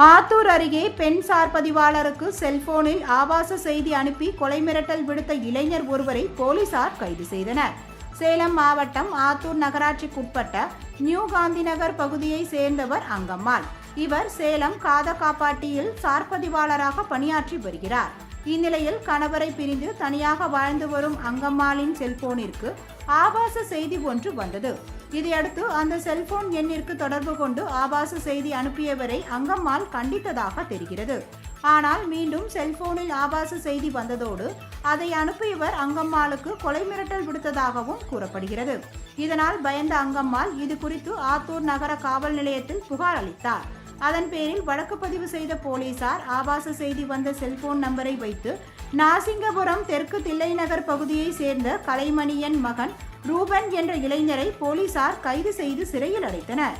ஆத்தூர் அருகே பெண் சார் பதிவாளருக்கு செல்போனில் ஆபாச செய்தி அனுப்பி கொலை மிரட்டல் விடுத்த இளைஞர் ஒருவரை போலீசார் கைது செய்தனர். சேலம் மாவட்டம் ஆத்தூர் நகராட்சிக்குட்பட்ட நியூ காந்தி நகர் பகுதியை சேர்ந்தவர் அங்கம்மாள். இவர் சேலம் காதகாப்பாட்டியில் சார் பதிவாளராக பணியாற்றி வருகிறார். இந்நிலையில் கணவரை பிரிந்து தனியாக வாழ்ந்து வரும் அங்கம்மாளின் செல்போனிற்கு ஆபாச செய்தி ஒன்று வந்தது. இதையடுத்து அந்த செல்போன் எண்ணிற்கு தொடர்பு கொண்டு ஆபாச செய்தி அனுப்பியவரை அங்கம்மாள் கண்டித்ததாக தெரிகிறது. ஆனால் மீண்டும் செல்போனில் ஆபாச செய்தி வந்ததோடு அதை அனுப்பியவர் அங்கம்மாளுக்கு கொலை மிரட்டல் விடுத்ததாகவும் கூறப்படுகிறது. இதனால் பயந்த அங்கம்மாள் இது குறித்து ஆத்தூர் நகர காவல் நிலையத்தில் புகார் அளித்தார். அதன் பேரில் வழக்கு பதிவு செய்த போலீசார் ஆபாச செய்தி வந்த செல்போன் நம்பரை வைத்து நாசிங்கபுரம் தெற்கு தில்லைநகர் பகுதியை சேர்ந்த கலைமணியன் மகன் ரூபன் என்ற இளைஞரை போலீசார் கைது செய்து சிறையில் அடைத்தனர்.